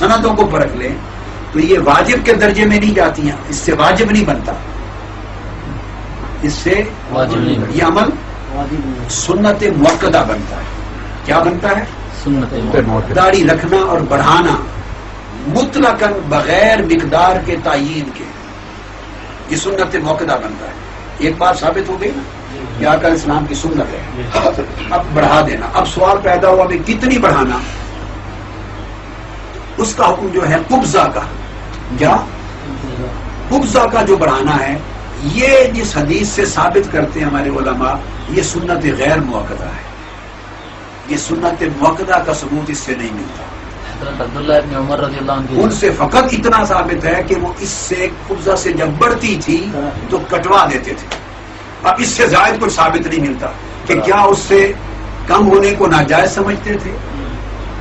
سندوں کو پرکھ لیں تو یہ واجب کے درجے میں نہیں جاتی ہیں، اس سے واجب نہیں بنتا، اس سے یہ عمل سنت مؤکدہ بنتا ہے۔ کیا بنتا ہے؟ سنت مؤکدہ۔ داڑھی رکھنا اور بڑھانا مطلقاً بغیر مقدار کے تعین کے، یہ سنت مؤکدہ بنتا ہے۔ ایک بات ثابت ہو گئی نا کہ آقا علیہ السلام کی سنت ہے، اب بڑھا دینا۔ اب سوال پیدا ہوا کہ کتنی بڑھانا؟ اس کا حکم جو ہے قبضہ کا، کیا قبضہ کا جو بڑھانا ہے، یہ جس حدیث سے ثابت کرتے ہیں ہمارے علماء، یہ سنت غیر مؤکدہ ہے، یہ سنت مؤکدہ کا ثبوت اس سے نہیں ملتا۔ حضرت عبداللہ ابن عمر رضی اللہ عنہ ان سے فقط اتنا ثابت ہے کہ وہ اس سے قبضہ سے جب بڑھتی تھی تو کٹوا دیتے تھے، اب اس سے زائد کوئی ثابت نہیں ملتا کہ کیا اس سے کم ہونے کو ناجائز سمجھتے تھے،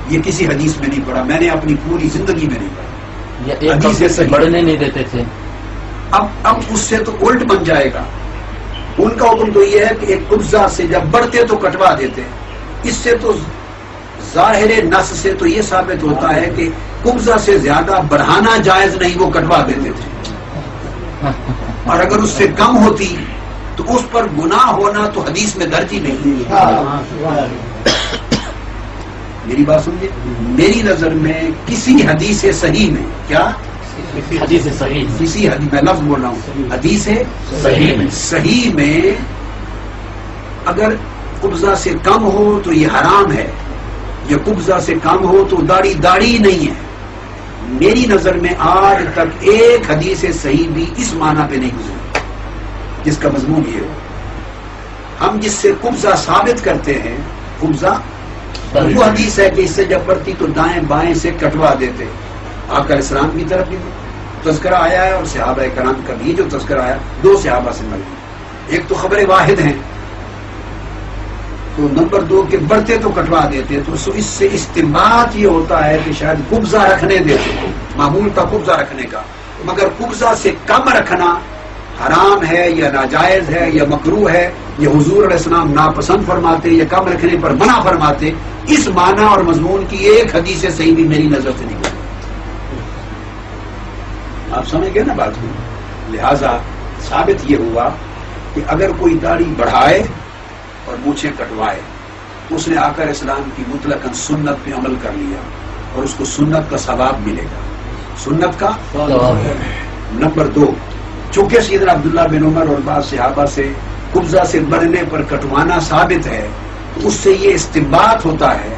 یہ کسی حدیث میں نہیں پڑھا، میں نے اپنی پوری زندگی میں نہیں پڑھا، یا ایک کمزے سے بڑھنے نہیں دیتے تھے۔ اب اس سے تو الٹ بن جائے گا، ان کا حکم تو یہ ہے کہ ایک قبضہ سے جب بڑھتے تو کٹوا دیتے، اس سے تو ظاہر نص سے تو یہ ثابت ہوتا ہے کہ قبضہ سے زیادہ بڑھانا جائز نہیں، وہ کٹوا دیتے تھے، اور اگر اس سے کم ہوتی تو اس پر گناہ ہونا تو حدیث میں درج ہی نہیں۔ میری بات سمجھے، میری نظر میں کسی حدیث صحیح میں، کیا حدیث صحیح، کسی حدیث میں لفظ بول رہا ہوں، حدیث صحیح میں اگر قبضہ سے کم ہو تو یہ حرام ہے، یا قبضہ سے کم ہو تو داڑھی نہیں ہے۔ میری نظر میں آج تک ایک حدیث صحیح بھی اس معنی پہ نہیں گزری جس کا مضمون یہ ہو۔ ہم جس سے قبضہ ثابت کرتے ہیں، قبضہ وہ حدیث ہے کہ اس سے جب پڑتی تو دائیں بائیں سے کٹوا دیتے۔ آقا علیہ السلام کی طرف بھی تذکرہ آیا ہے اور صحابہ کرام کا بھی جو تذکرہ آیا، دو صحابہ سے مروی، ایک تو خبر واحد ہیں، تو نمبر دو کہ بڑھتے تو کٹوا دیتے، تو اس سے استنباط یہ ہوتا ہے کہ شاید قبضہ رکھنے دیتے، معمول کا قبضہ رکھنے کا، مگر قبضہ سے کم رکھنا حرام ہے یا ناجائز ہے یا مکروہ ہے، یا حضور علیہ السلام ناپسند فرماتے یا کم رکھنے پر منع فرماتے، اس معنی اور مضمون کی ایک حدیث صحیح بھی میری نظر سے نہیں گزری۔ آپ سمجھ گئے نا بات کو؟ لہذا ثابت یہ ہوا کہ اگر کوئی داڑھی بڑھائے اور مونچھیں کٹوائے تو اس نے آقا علیہ السلام کی مطلقاً سنت پہ عمل کر لیا اور اس کو سنت کا ثواب ملے گا، سنت کا۔ نمبر دو، چونکہ سیدنا عبداللہ بن عمر اور بعض صحابہ سے قبضہ سے بڑھنے پر کٹوانا ثابت ہے، تو اس سے یہ استنباط ہوتا ہے،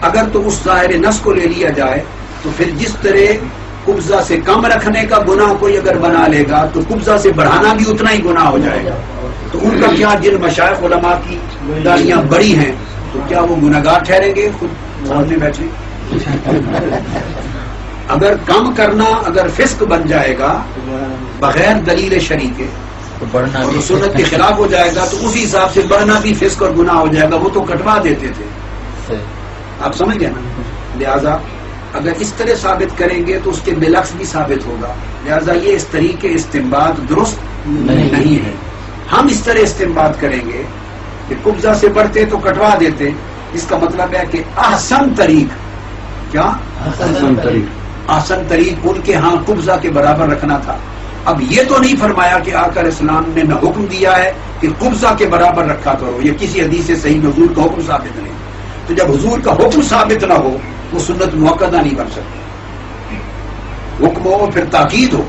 اگر تو اس ظاہر نص کو لے لیا جائے تو پھر جس طرح قبضہ سے کم رکھنے کا گناہ کوئی اگر بنا لے گا تو قبضہ سے بڑھانا بھی اتنا ہی گناہ ہو جائے گا۔ تو ان کا کیا، جن مشائخ علماء کی داڑیاں بڑی ہیں تو کیا وہ گناہگار ٹھہریں گے؟ خود سامنے بیٹھے، اگر کم کرنا اگر فسق بن جائے گا بغیر دلیل شرعی کے اور سنت کے خلاف ہو جائے گا تو اسی حساب سے بڑھنا بھی فسق اور گناہ ہو جائے گا، وہ تو کٹوا دیتے تھے۔ آپ سمجھ گئے نا؟ لہذا اگر اس طرح ثابت کریں گے تو اس کے بالعکس بھی ثابت ہوگا، لہذا یہ اس طریقے استنباط درست نہیں ہے۔ ہم اس طرح استنباط کریں گے کہ قبضہ سے بڑھتے تو کٹوا دیتے، اس کا مطلب ہے کہ احسن طریق، کیا احسن طریق ان کے ہاں قبضہ کے برابر رکھنا تھا۔ اب یہ تو نہیں فرمایا کہ آقا علیہ السلام نے نہ حکم دیا ہے کہ قبضہ کے برابر رکھا کرو، یہ کسی حدیث سے صحیح حضور کا حکم ثابت نہیں، تو جب حضور کا حکم ثابت نہ ہو وہ سنت مؤکدہ نہیں بن سکتی۔ حکم ہو پھر تاکید ہو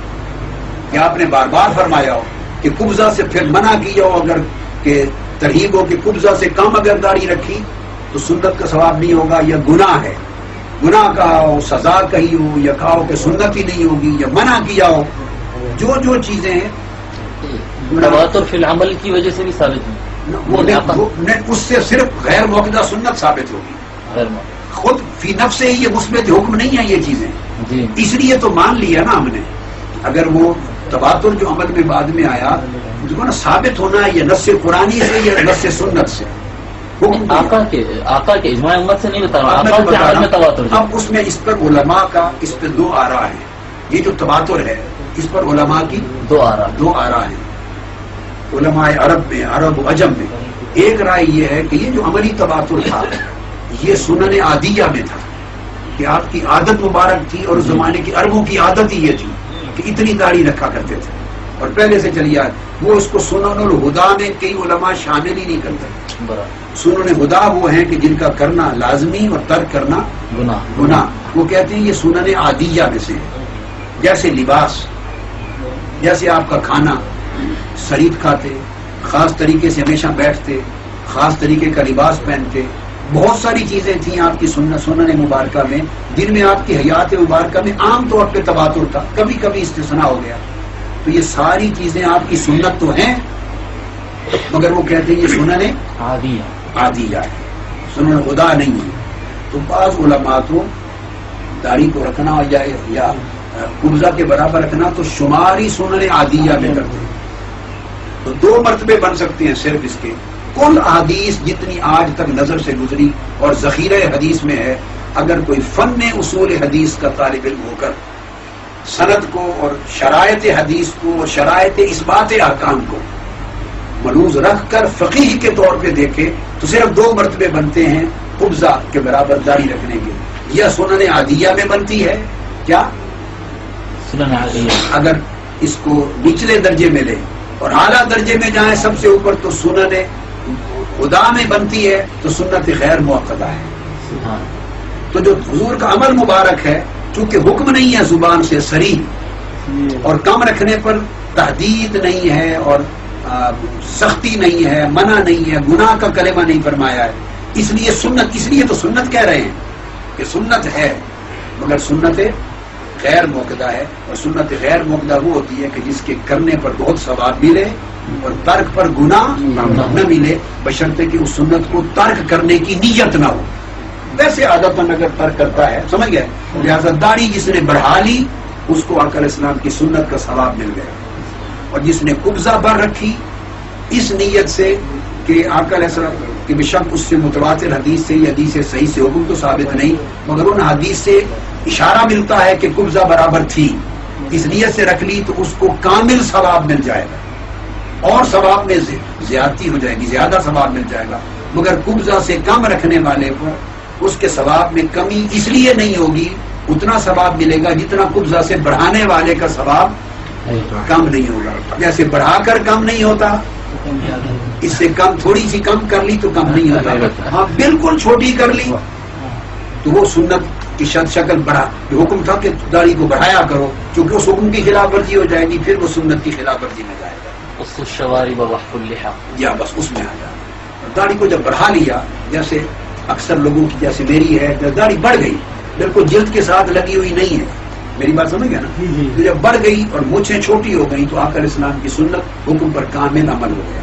کہ آپ نے بار بار فرمایا ہو کہ قبضہ سے پھر منع کیا ہو، اگر کہ ترغیب ہو کہ قبضہ سے کم اگر داڑھی رکھی تو سنت کا ثواب نہیں ہوگا، یا گناہ ہے، گناہ کہا ہو، سزا کہی ہو، یا کہا ہو کہ سنت ہی نہیں ہوگی، یا منع کیا ہو، جو چیزیں ہیں تواتر فی العمل کی وجہ سے بھی ثابت نہیں، اس سے صرف غیر موقدہ سنت ثابت ہوگی، خود فی نفس سے یہ مثبت حکم نہیں ہے یہ چیزیں، اس لیے تو مان لیا نا ہم نے۔ اگر وہ تواتر جو عمل میں بعد میں آیا جو نا ثابت ہونا ہے، یہ نص قرآنی سے یا نص سنت سے، آقا کے اجماع امت سے نہیں بتا رہا، آقا کے عمل میں تواتر۔ اب اس میں اس پر علماء کا اس پہ دو آراء ہیں، یہ جو تواتر ہے اس پر علماء کی دو آراء ہیں، علماء عرب میں، عرب و عجم میں۔ ایک رائے یہ ہے کہ یہ جو عملی تواتر تھا یہ سنن عادیہ میں تھا، کہ آپ کی عادت مبارک تھی اور اس زمانے کی عربوں کی عادت ہی یہ تھی کہ اتنی داڑھی رکھا کرتے تھے اور پہلے سے چلی آئے. وہ اس کو سنن الہدا میں کئی علماء شامل ہی نہیں کرتے. سنن ہدا وہ ہیں کہ جن کا کرنا لازمی اور ترک کرنا گناہ. وہ کہتے ہیں یہ سنن عادیہ میں سے ہے. جیسے لباس، جیسے آپ کا کھانا، شریف کھاتے، خاص طریقے سے ہمیشہ بیٹھتے، خاص طریقے کا لباس پہنتے، بہت ساری چیزیں تھیں آپ کی سنن مبارکہ میں جن میں آپ کی حیات مبارکہ میں عام طور پہ تواتر تھا، کبھی کبھی استثناء ہو گیا. تو یہ ساری چیزیں آپ کی سنت تو ہیں مگر وہ کہتے ہیں یہ سنن عادیہ ہے، سنن خدا نہیں ہے. تو بعض علماء تو داڑھی کو رکھنا یا قبضہ کے برابر رکھنا تو شماری سنن عادیہ میں کرتے ہیں. تو 2 مرتبے بن سکتے ہیں صرف اس کے. کل حدیث جتنی آج تک نظر سے گزری اور ذخیرہ حدیث میں ہے، اگر کوئی فن اصول حدیث کا طالب علم ہو کر سند کو اور شرائط حدیث کو اور شرائط اثبات احکام کو ملوز رکھ کر فقیہ کے طور پہ دیکھے تو صرف 2 مرتبے بنتے ہیں قبضہ کے برابر داڑھی رکھنے کے. یہ سنن عادیہ میں بنتی ہے. کیا سنن عادیہ؟ اگر اس کو نچلے درجے میں لیں اور اعلیٰ درجے میں جائیں سب سے اوپر تو سنن خدا میں بنتی ہے تو سنت غیر مؤکدہ ہے. تو جو حضور کا عمل مبارک ہے چونکہ حکم نہیں ہے زبان سے صریح اور کم رکھنے پر تحدید نہیں ہے اور سختی نہیں ہے، منع نہیں ہے، گناہ کا کلمہ نہیں فرمایا ہے، اس لیے سنت، اس لیے تو سنت کہہ رہے ہیں کہ سنت ہے مگر سنت غیر موقدہ ہے. اور سنت غیر موقدہ وہ ہوتی ہے کہ جس کے کرنے پر بہت ثواب ملے اور ترک پر گناہ نہ ملے، بشرطے کہ اس سنت کو ترک کرنے کی نیت نہ ہو. ویسے عادتاً اگر ترک کرتا ہے سمجھ گئے، لہٰذا داڑھی جس نے بڑھا لی اس کو آقا علیہ السلام کی سنت کا ثواب مل گیا، اور جس نے قبضہ بر رکھی اس نیت سے کہ آقا علیہ السلام کہ بے شک اس سے متواتر حدیث سے یا حدیث صحیح سے حکم تو ثابت نہیں مگر ان حدیث سے اشارہ ملتا ہے کہ قبضہ برابر تھی، اس نیت سے رکھ لی تو اس کو کامل ثواب مل جائے گا اور ثواب میں زیادتی ہو جائے گی، زیادہ ثواب مل جائے گا. مگر قبضہ سے کم رکھنے والے پر اس کے ثواب میں کمی اس لیے نہیں ہوگی، اتنا ثواب ملے گا جتنا قبضہ سے بڑھانے والے کا ثواب کم نہیں ہوگا. جیسے بڑھا کر کم نہیں ہوتا، اس سے کم تھوڑی سی کم کر لی تو کم نہیں ہوتا. ہاں بالکل چھوٹی کر لی تو وہ سنت کی شکل بڑھا. حکم تھا کہ داڑھی کو بڑھایا کرو، کیونکہ اس حکم کی خلاف ورزی ہو جائے گی، پھر وہ سنت کی خلاف ورزی میں جائے گا. اس الشوارب وحف اللحى، یا بس اس میں آ جائے. داڑھی کو جب بڑھا لیا، جیسے اکثر لوگوں کی جیسے میری ہے، جب داڑھی بڑھ گئی بالکل جلد کے ساتھ لگی ہوئی نہیں ہے، میری بات سمجھ گیا نا، تو جب بڑھ گئی اور مونچھیں چھوٹی ہو گئی تو آقا علیہ السلام کی سنت حکم پر کامل عمل ہو گیا.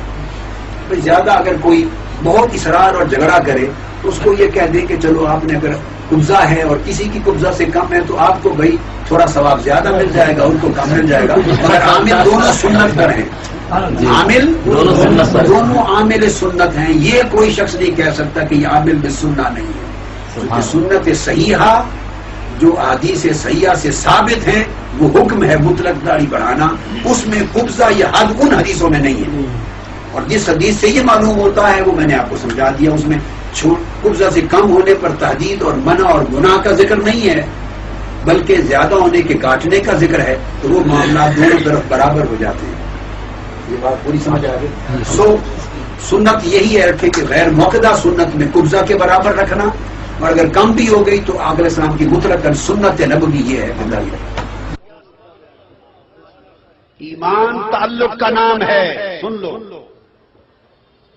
تو زیادہ اگر کوئی بہت اصرار اور جھگڑا کرے تو اس کو یہ کہہ دے کہ چلو آپ نے اگر قبضہ ہے اور کسی کی قبضہ سے کم ہے تو آپ کو بھائی تھوڑا ثواب زیادہ مل جائے گا، ان کو کم مل جائے گا، مگر عامل دونوں سنت پر ہیں. عامل دونوں عامل سنت ہیں. یہ کوئی شخص نہیں کہہ سکتا کہ یہ عامل بالسنہ نہیں ہے. کیونکہ سنت صحیحہ جو احادیث صحیحہ سے ثابت ہیں وہ حکم ہے مطلق داڑھی بڑھانا، اس میں قبضہ یہ حد ان حدیثوں میں نہیں ہے. اور جس حدیث سے یہ معلوم ہوتا ہے وہ میں نے آپ کو سمجھا دیا، اس میں قبضہ سے کم ہونے پر تحدید اور منع اور گناہ کا ذکر نہیں ہے بلکہ زیادہ ہونے کے کاٹنے کا ذکر ہے. تو وہ معاملات دونوں طرف برابر ہو جاتے ہیں. یہ بات پوری سمجھ آ گئی. سنت یہی ہے رکھے کہ غیر موقدہ سنت میں قبضہ کے برابر رکھنا، اور اگر کم بھی ہو گئی تو آقا علیہ السلام کی مطلق سنت نبوی یہ ہے. ایمان تعلق کا نام ہے، سن لو،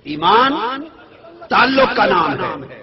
ایمان تعلق کا نام ہے.